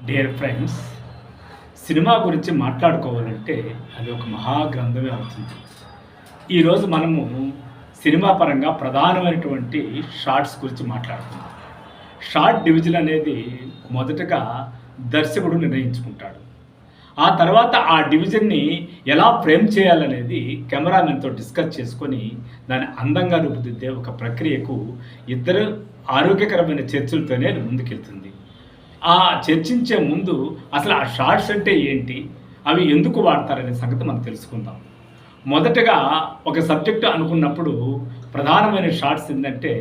Dear friends, cinema గురించి మాట్లాడుకోవాలంటే అది ఒక మహాగ్రంథమే అవుతుంది. ఈరోజు మనము సినిమా పరంగా ప్రధానమైనటువంటి షార్ట్స్ గురించి మాట్లాడుకుందాం. షార్ట్ డివిజన్ అనేది మొదటగా దర్శకుడు నిర్ణయించుకుంటాడు. ఆ తర్వాత ఆ డివిజన్ని ఎలా ఫ్రేమ్ చేయాలనేది కెమెరామెన్తో డిస్కస్ చేసుకొని దాన్ని అందంగా రూపుదిద్దే ఒక ప్రక్రియకు ఇద్దరు ఆరోగ్యకరమైన చర్చలతోనే అది ముందుకెళ్తుంది. ఆ చర్చించే ముందు అసలు ఆ షార్ట్స్ అంటే ఏంటి, అవి ఎందుకు వాడతారనే సంగతి మనం తెలుసుకుందాం. మొదటగా ఒక సబ్జెక్టు అనుకున్నప్పుడు ప్రధానమైన షార్ట్స్ ఏంటంటే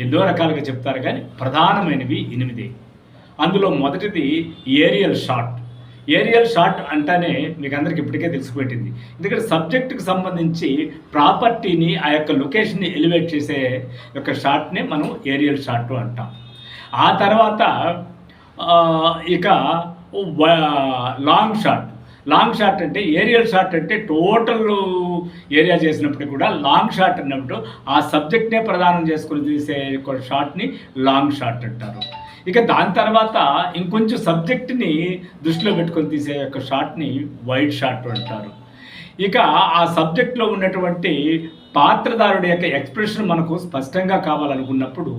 ఎన్నో రకాలుగా చెప్తారు, కానీ ప్రధానమైనవి 8. అందులో మొదటిది ఏరియల్ షాట్. ఏరియల్ షాట్ అంటేనే మీకు అందరికి ఇప్పటికే తెలిసిపెట్టింది. ఎందుకంటే సబ్జెక్టుకు సంబంధించి ప్రాపర్టీని, ఆ యొక్క లొకేషన్ని ఎలివేట్ చేసే యొక్క షాట్ని మనం ఏరియల్ షాట్ అంటాం. ఆ తర్వాత ఇక లాంగ్ షాట్. లాంగ్ షాట్ అంటే ఏరియల్ షాట్ అంటే టోటల్ ఏరియా చేసినప్పుడు కూడా లాంగ్ షాట్ అన్నప్పుడు ఆ సబ్జెక్ట్నే ప్రధానం చేసుకుని తీసే షాట్ని లాంగ్ షాట్ అంటారు. ఇక దాని తర్వాత ఇంకొంచెం సబ్జెక్ట్ని దృష్టిలో పెట్టుకొని తీసే యొక్క షాట్ని వైడ్ షాట్ అంటారు. ఇక ఆ సబ్జెక్ట్లో ఉన్నటువంటి పాత్రధారుడి యొక్క ఎక్స్ప్రెషన్ మనకు స్పష్టంగా కావాలనుకున్నప్పుడు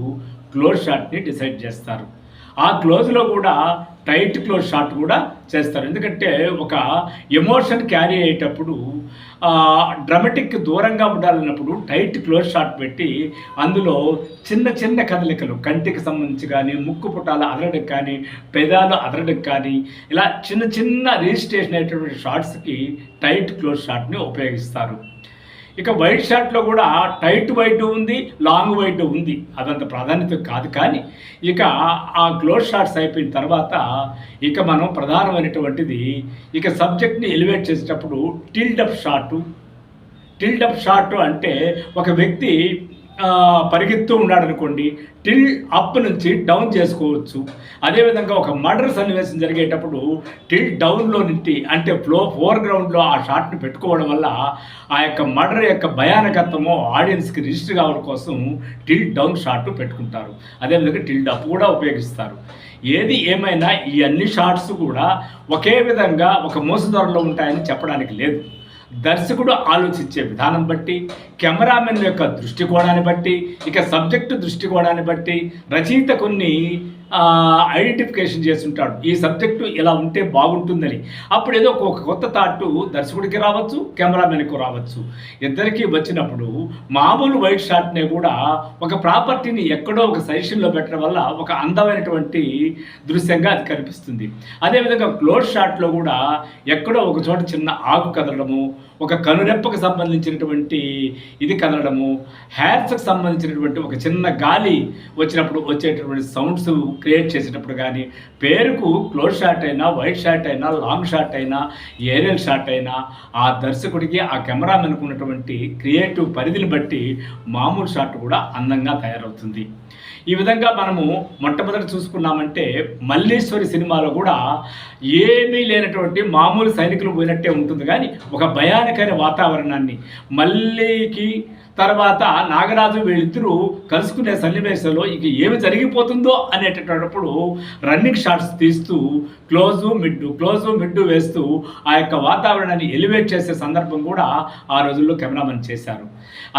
క్లోజ్ షాట్ని డిసైడ్ చేస్తారు. ఆ క్లోజ్లో కూడా టైట్ క్లోజ్ షాట్ కూడా చేస్తారు. ఎందుకంటే ఒక ఎమోషన్ క్యారీ అయ్యేటప్పుడు డ్రామాటిక్ దూరంగా ఉండాలన్నప్పుడు టైట్ క్లోజ్ షాట్ పెట్టి అందులో చిన్న చిన్న కదలికలు, కంటికి సంబంధించి కానీ, ముక్కు పుటాలు అదరడం కానీ, పెదాలు అదరడం కానీ, ఇలా చిన్న చిన్న రిజిస్ట్రేషన్ అయ్యేటువంటి షాట్స్కి టైట్ క్లోజ్ షాట్ని ఉపయోగిస్తారు. ఇక వైడ్ షాట్లో కూడా టైట్ వైడ్ ఉంది, లాంగ్ వైడ్ ఉంది. అదంత ప్రాధాన్యత కాదు. కానీ ఇక ఆ క్లోజ్ షాట్స్ అయిపోయిన తర్వాత ఇక మనం ప్రధానమైనటువంటిది ఇక సబ్జెక్ట్ని ఎలివేట్ చేసేటప్పుడు టిల్డప్ షాట్ అంటే ఒక వ్యక్తి పరిగెత్తూ ఉన్నాడు అనుకోండి, టిల్ అప్ నుంచి డౌన్ చేసుకోవచ్చు. అదేవిధంగా ఒక మర్డర్ సన్నివేశం జరిగేటప్పుడు టిల్ డౌన్లో నుండి అంటే ఫోర్గ్రౌండ్లో ఆ షాట్ని పెట్టుకోవడం వల్ల ఆ యొక్క మర్డర్ యొక్క భయానకత్వము ఆడియన్స్కి రిజిస్టర్ కావడం కోసం టిల్ డౌన్ షాట్ పెట్టుకుంటారు. అదేవిధంగా టిల్ అప్ కూడా ఉపయోగిస్తారు. ఏది ఏమైనా ఈ అన్ని షాట్స్ కూడా ఒకే విధంగా ఒక మోసదారులో ఉంటాయని చెప్పడానికి లేదు. దర్శకుడు ఆలోచించే విధానం బట్టి, కెమెరామెన్ యొక్క దృష్టికోణాన్ని బట్టి, ఇక సబ్జెక్టు దృష్టికోణాన్ని బట్టి రచయిత కొన్ని ఐడెంటిఫికేషన్ చేస్తుంటాడు. ఈ సబ్జెక్టు ఇలా ఉంటే బాగుంటుందని. అప్పుడు ఏదో ఒక కొత్త థాట్ దర్శకుడికి రావచ్చు, కెమెరామెన్కు రావచ్చు. ఇద్దరికీ వచ్చినప్పుడు మామూలు వైట్ షాట్నే కూడా ఒక ప్రాపర్టీని ఎక్కడో ఒక సజెషన్లో పెట్టడం వల్ల ఒక అందమైనటువంటి దృశ్యంగా అది కనిపిస్తుంది. అదేవిధంగా క్లోజ్ షాట్లో కూడా ఎక్కడో ఒక చోట చిన్న ఆకు కదలడము, ఒక కనురెప్పకు సంబంధించినటువంటి ఇది కదలడము, హ్యార్స్కి సంబంధించినటువంటి ఒక చిన్న గాలి వచ్చినప్పుడు వచ్చేటటువంటి సౌండ్స్ క్రియేట్ చేసేటప్పుడు కానీ, పేరుకు క్లోజ్ షాట్ అయినా, వైడ్ షాట్ అయినా, లాంగ్ షాట్ అయినా, ఏరియల్ షాట్ అయినా ఆ దర్శకుడికి, ఆ కెమెరామెన్కు ఉన్నటువంటి క్రియేటివ్ పరిధిని బట్టి మామూలు షాట్ కూడా అందంగా తయారవుతుంది. ఈ విధంగా మనము మొట్టమొదటి చూసుకున్నామంటే మల్లీశ్వరి సినిమాలో కూడా ఏమీ లేనటువంటి మామూలు సైనికులు పోయినట్టే ఉంటుంది, కానీ ఒక భయానకమైన వాతావరణాన్ని మల్లీకి తర్వాత నాగరాజు వీళ్ళిద్దరూ కలుసుకునే సన్నివేశంలో ఇక ఏమి జరిగిపోతుందో అనేటప్పుడు రన్నింగ్ షాట్స్ తీస్తూ క్లోజు మిడ్డు వేస్తూ ఆ యొక్క వాతావరణాన్ని ఎలివేట్ చేసే సందర్భం కూడా ఆ రోజుల్లో కెమెరామెన్ చేశారు.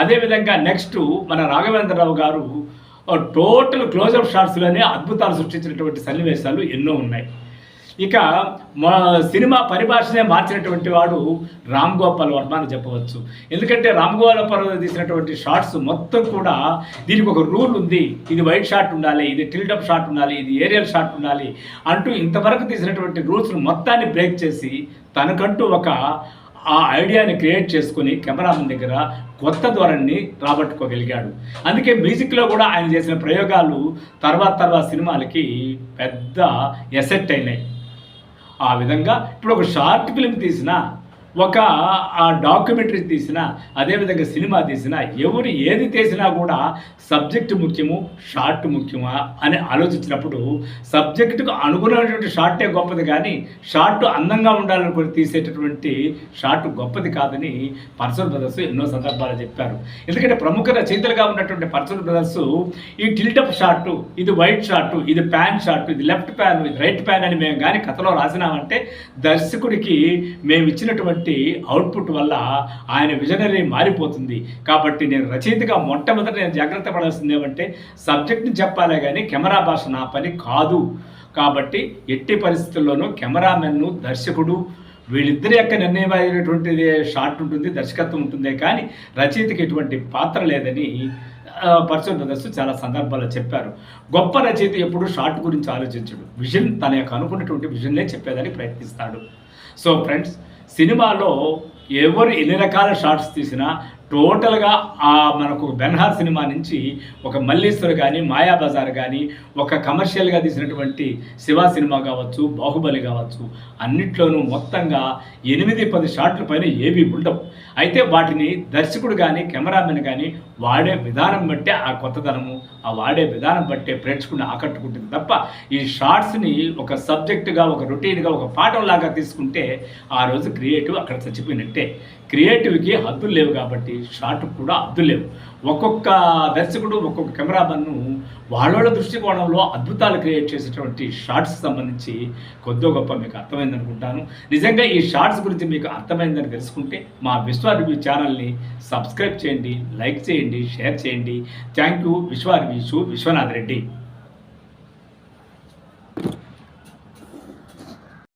అదేవిధంగా నెక్స్ట్ మన రాఘవేంద్రరావు గారు టోటల్ క్లోజప్ షాట్స్లోనే అద్భుతాలు సృష్టించినటువంటి సన్నివేశాలు ఎన్నో ఉన్నాయి. ఇక సినిమా పరిభాషనే మార్చినటువంటి వాడు రామ్ గోపాల్ వర్మ అని చెప్పవచ్చు. ఎందుకంటే రామ్ గోపాల్ వర్మ తీసినటువంటి షాట్స్ మొత్తం కూడా దీనికి ఒక రూల్ ఉంది. ఇది వైడ్ షాట్ ఉండాలి, ఇది టిల్డప్ షాట్ ఉండాలి, ఇది ఏరియల్ షాట్ ఉండాలి అంటూ ఇంతవరకు తీసినటువంటి రూల్స్ను మొత్తాన్ని బ్రేక్ చేసి తనకంటూ ఒక ఆ ఐడియాని క్రియేట్ చేసుకుని కెమెరామెన్ దగ్గర కొత్త ధోరణిని రాబట్టుకోగలిగాడు. అందుకే మ్యూజిక్లో కూడా ఆయన చేసిన ప్రయోగాలు తర్వాత సినిమాలకి పెద్ద ఎసెట్ అయినాయి. ఆ విధంగా ఇప్పుడు ఒక షార్ట్ ఫిల్మ్ తీసినా ఒక డాక్యుమెంటరీ తీసినా, అదేవిధంగా సినిమా తీసినా, ఎవరు ఏది తీసినా కూడా సబ్జెక్ట్ ముఖ్యము, షార్ట్ ముఖ్యమా అని ఆలోచించినప్పుడు సబ్జెక్టుకు అనుగుణమైనటువంటి షార్టే గొప్పది కానీ షార్ట్ అందంగా ఉండాలనుకుని తీసేటటువంటి షార్ట్ గొప్పది కాదని పర్సూల్ బ్రదర్స్ ఎన్నో సందర్భాలు చెప్పారు. ఎందుకంటే ప్రముఖ రచయితలుగా ఉన్నటువంటి పర్సూల్ బ్రదర్స్ ఈ టిల్టప్ షార్ట్, ఇది వైట్ షార్ట్, ఇది ప్యాన్ షార్ట్, ఇది లెఫ్ట్ ప్యాన్, ఇది రైట్ ప్యాన్ అని మేము కానీ కథలో రాసినామంటే దర్శకుడికి మేము ఇచ్చినటువంటి అవుట్పుట్ వల్ల ఆయన విజనరీ మారిపోతుంది. కాబట్టి నేను రచయితగా మొట్టమొదటి నేను జాగ్రత్త పడాల్సింది ఏమంటే సబ్జెక్ట్ని చెప్పాలే కానీ కెమెరా భాష నా పని కాదు. కాబట్టి ఎట్టి పరిస్థితుల్లోనూ కెమెరామెన్ను, దర్శకుడు వీళ్ళిద్దరి యొక్క నిర్ణయమైనటువంటిది షార్ట్ ఉంటుంది, దర్శకత్వం ఉంటుందే కానీ రచయితకి ఎటువంటి పాత్ర లేదని పర్సూల్ బ్రదర్స్ చాలా సందర్భాల్లో చెప్పారు. గొప్ప రచయిత ఎప్పుడు షార్ట్ గురించి ఆలోచించడు, విజన్ తన యొక్క అనుకున్నటువంటి విజన్నే చెప్పేదానికి ప్రయత్నిస్తాడు. సో ఫ్రెండ్స్, సినిమాలో ఎవరు ఎన్ని రకాల షార్ట్స్ తీసినా టోటల్గా మనకు బెన్హార్ సినిమా నుంచి ఒక మల్లీశ్వర్ కానీ, మాయాబజార్ కానీ, ఒక కమర్షియల్గా తీసినటువంటి శివ సినిమా కావచ్చు, బాహుబలి కావచ్చు, అన్నిట్లోనూ మొత్తంగా 8-10 షాట్ల పైన ఏవి ఉండవు. అయితే వాటిని దర్శకుడు కానీ, కెమెరామెన్ కానీ వాడే విధానం బట్టే ఆ కొత్తదనము, ఆ వాడే విధానం బట్టే ప్రేక్షకుడిని ఆకట్టుకుంటుంది తప్ప ఈ షార్ట్స్ని ఒక సబ్జెక్టుగా, ఒక రొటీన్గా, ఒక పాఠంలాగా తీసుకుంటే ఆ రోజు క్రియేటివ్ అక్కడ చచ్చిపోయినట్టే. క్రియేటివ్కి హద్దులు లేవు కాబట్టి షార్ట్ కూడా హద్దులు లేవు. ఒక్కొక్క దర్శకుడు, ఒక్కొక్క కెమెరామన్ను వాళ్ళ దృష్టికోణంలో అద్భుతాలు క్రియేట్ చేసేటువంటి షార్ట్స్కి సంబంధించి కొద్దో గొప్ప మీకు అర్థమైందనుకుంటాను. నిజంగా ఈ షార్ట్స్ గురించి మీకు అర్థమైందని తెలుసుకుంటే మా విశ్వ రివ్యూ ఛానల్ని సబ్స్క్రైబ్ చేయండి, లైక్ చేయండి, షేర్ చేయండి. Thank you. విశ్వ రివ్యూస్ విశ్వనాథ్ రెడ్డి.